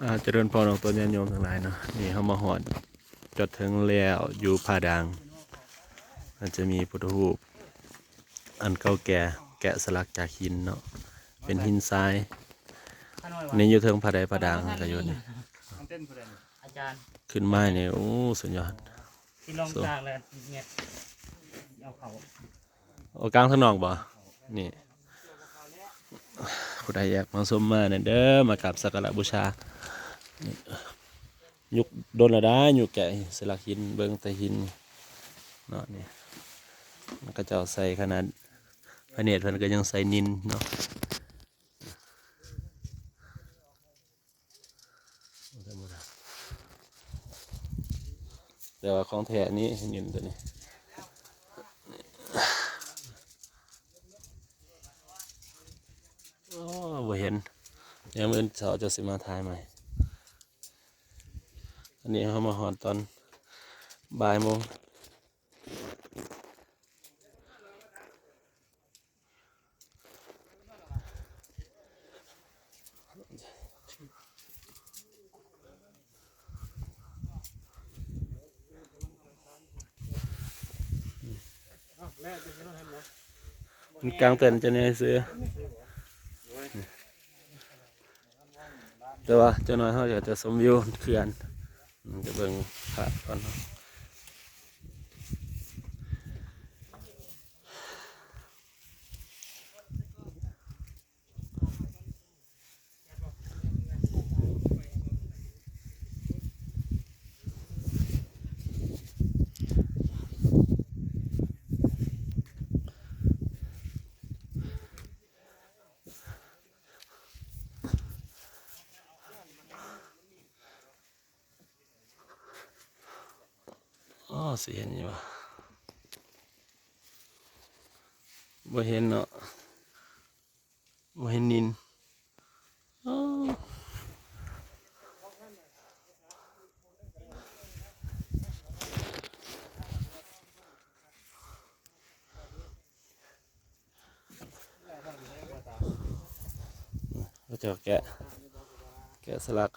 เจริญพรของตัวญาติโยมทั้งหลายเนาะนี่เขามาหอดจดถึงแล้วอยู่ผาดังมันจะมีพุทธรูปอันเก่าแก่แกะสลักจากหินเนาะเป็นหินทรายนี่อยู่เทิงผาใดผาดังก็อยู่นี่อาจารย์ขึ้นไม้นี่โอ้สุดยอดที่ลงกลางเลยเนี่ยเอาเขาโอ้กลางถนนบ่นี่ผู้ใดอยากมาชมมาเนี่ยเด้อมากราบสักการะบูชายุคโดนละได้ยุคแกะสลักหินเบิ่งแต่หินเนาะนี่มันก็จะใส่ขนาดพระเนตรเพิ่นก็ยังใส่นินเนาะแต่ว่าของแท้นี้นินตัวนี้โอ้บ่เห็นยังมื้อเช้าจะสิมาถ่ายใหม่อันนี้เขามาหอดตอนบ่ายโมงมันกลางเต็นท์จะเนี่ยซื้อแต่ว่าเจ้าน้อยเขาอยากจะชมวิวเขื่อนจะเบิ่งพระก่อนเนาะอ๋อสิเห็นอยู่บ่เห็นเนาะบ่เห็นนินอ๋อก็จะแกะสลัก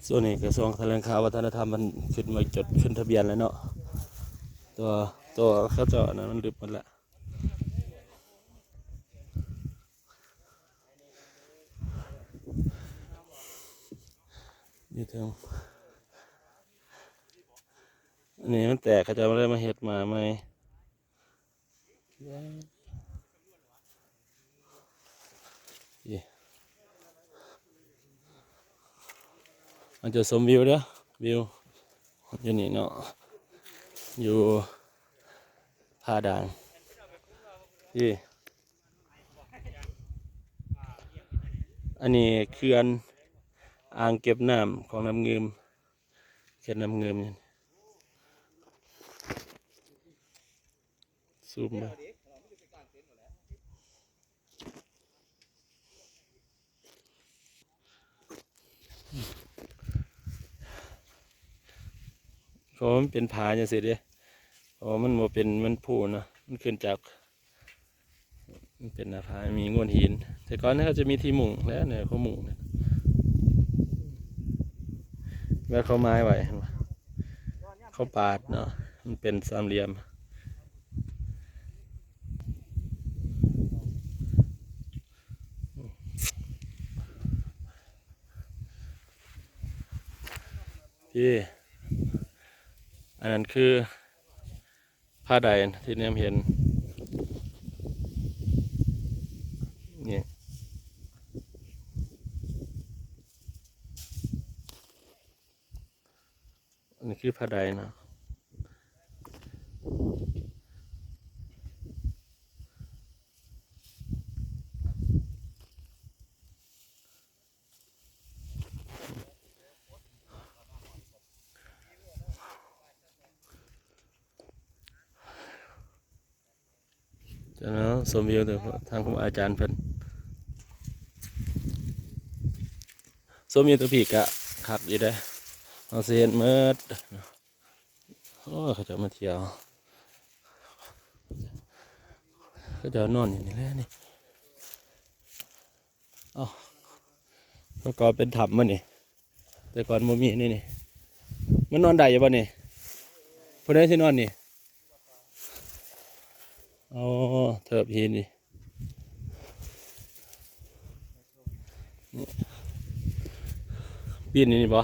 ส่วนนี้กระทรวงแถลงข่าววัฒนธรรมมันขึ้นมาจดขึ้นทะเบียนแล้วเนาะตัวเขาเจาะนะมันดึบหมดละนี่ถึงอันนี้มันแตกเขาจะไม่ได้มาเห็ดมาไหมมันจะชมวิวเด้อวิวอยู่นี่เนาะอยู่ผาด่างที่อันนี้เขื่อนอ่างเก็บน้ำของน้ำเงิมเขื่อนน้ำเงิมซูมไปเพราะมันเป็นผาอย่างเสียเด้เพราะมันโมเป็นมันผูนะมันขึ้นจากมันเป็นหน้าผามีง่วนหินแต่ก่อนนี้เขาจะมีที่มุงแล้วเนี่ยเขามุงเนี่ยแล้วเขาไม้ไว้เขาปาดเนาะมันเป็นสามเหลี่ยมที่อันนั้นคือผ้าใดที่เนี่ยเห็นนี่อันนี้คือผ้าใดเนาะจะเนาะสมวิวแต่ทางของอาจารย์เพิ่นสมวิวตัวผีกะขับอยู่ได้เอาเสียนเมิด โอ้เขาจะมาเที่ยวเขาจะนอนอยู่นี่แหละนี่เอ้าเมื่อก่อนเป็นถ้ำมันนี่แต่ก่อนบ่มีนี่มันนอนได้อยู่บ่นี่ผู้ใดสินอนนี่อ๋อเถิบหินนี่ปีนนี่บ่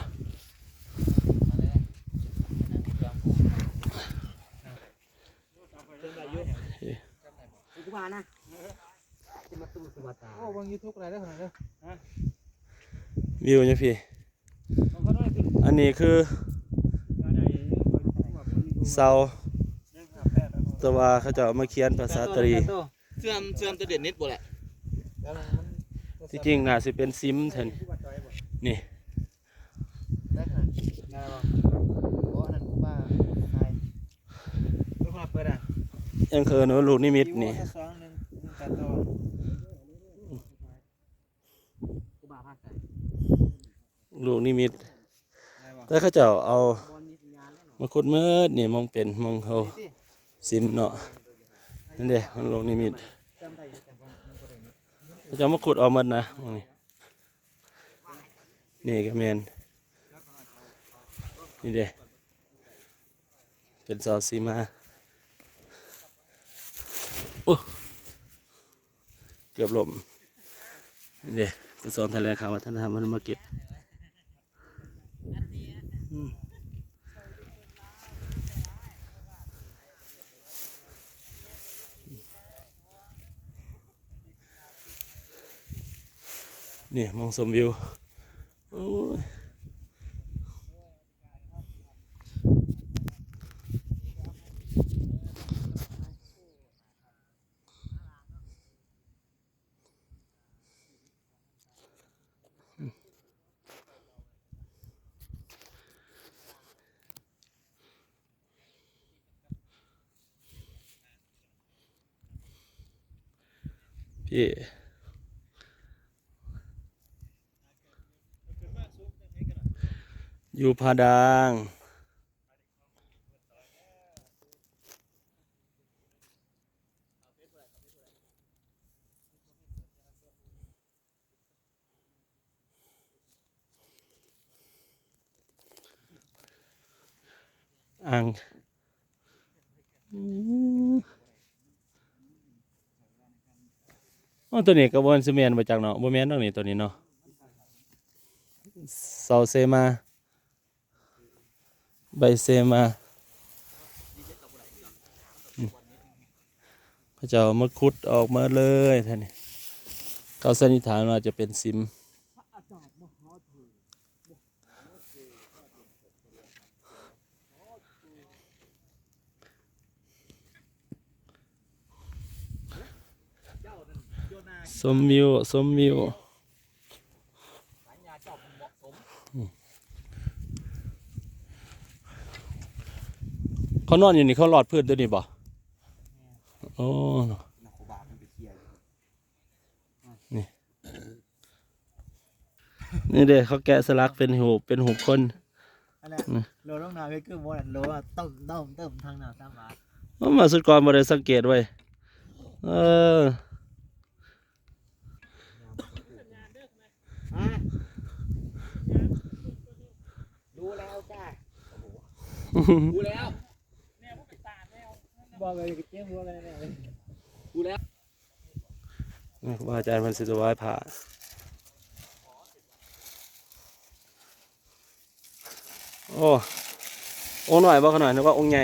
กูมานะจะมาตู้สวัสดิ์ โอ้บางยูทูบอะไรได้ขนาดนี้ วิวเนี่ยพี่ อันนี้คือเสาแต่ว่าเขาจะเอามาเขียนภาษาตรี เสื่อมตัวเด่นนิดบ่แหละ ที่จริงน่าสิเป็นซิมเถอะนี่ ได้ขนาดได้ป่ะโอ้อันนั้นกูว่าใช่ไม่ควรเปิดอ่ะ ยังคือหนูลูกนิมิตนี่ สองหนึ่งตัดต่อ กูมาภาคใต้ ลูกนิมิต ได้ป่ะ แต่เขาจะเอา บอลมีสัญญาณแล้วเนาะ มาขุดมืดนี่มองเป็นมองเขาซิมเนาะนั่นเด้มันลูกนิมิต จำได้อยู่แต่ว่ามันก็ได้นะ เขาจะมาขุดเอามันนะนี่นี่ก็แมนนี่เด้เป็นเสาซีมาโอ้เกือบล่มนี่เด้กุศลแถลงข่าววัฒนธรรมมันมาเก็บนี่มองชมวิวโอ้ยพี่อยู่ผาดางอ่างอ๋อตัวนี้กระบวนซีเมนต์มาจากเนาะบ่แม่นตรงนี้ตัวนี้เนาะเสาเซมาใบเซมาเขาจะเอามาขุดออกมาเลยท่านนี่เขาสันนิษฐานว่าจะเป็นซิมสมวิวสมวิวเขานอนอยู่นี่เขาหลอดพืชตัวนี้บ่โอ้ นักบาปมันไปเคลียร์อยู่ นี่เด้เขาแกะสลักเป็นหูปคน อันนั้นโลต้องนาไปคือโมนันโลว่าต้มทางหน้า3 บาท มาสุดก่อนบ่ได้สังเกตไว้เออ ดูแล้วจ้า กูแล้ว บอกเลยเจ๊บัวกันแน่เลย กูแล้ว ครูบาอาจารย์เพันสิถวายผ้าโอ้องค์หน่อยบ่ขนาดนึกว่าองค์ใหญ่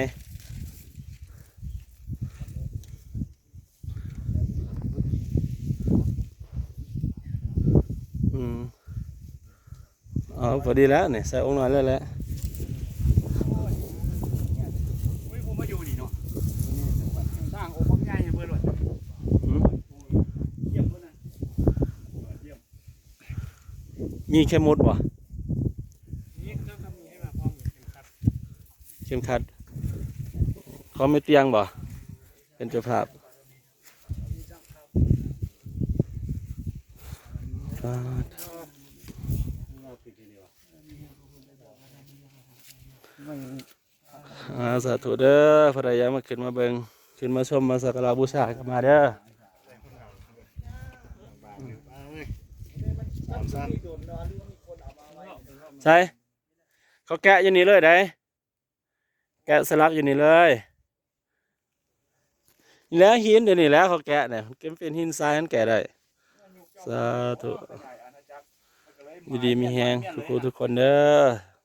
อ๋อพอดีแล้วเนี่ยใส่องค์หน่อยเลยแหละ ผมมาอยู่นี่เนาะสร้างองค์พระใหญ่ให้เบิ่นเลยเยี่ยมเบิ่นนะเยี่ยม มีแค่มดบ่ นี่เครื่องทำมีให้มาพร้อมเข็มขัด เข้มขัดเขาไม่เตียงบ่เป็นเจ้าภาพอ่า ไม่ สาธุเด้อพระยามาขึ้นมาเบิ่งขึ้นมาชมมาสักการะบูชากันมาเด้อใช่เขาแกะอยู่นี่เลยได้แกะสลักอยู่นี่เลยนี่แหล้วหินเดี๋ยวนี้แหล้วเขาแกะเนี่ยมันเป็นหินทรายมันแกะได้สาธุดีๆมีแฮงทุกคนเด้อ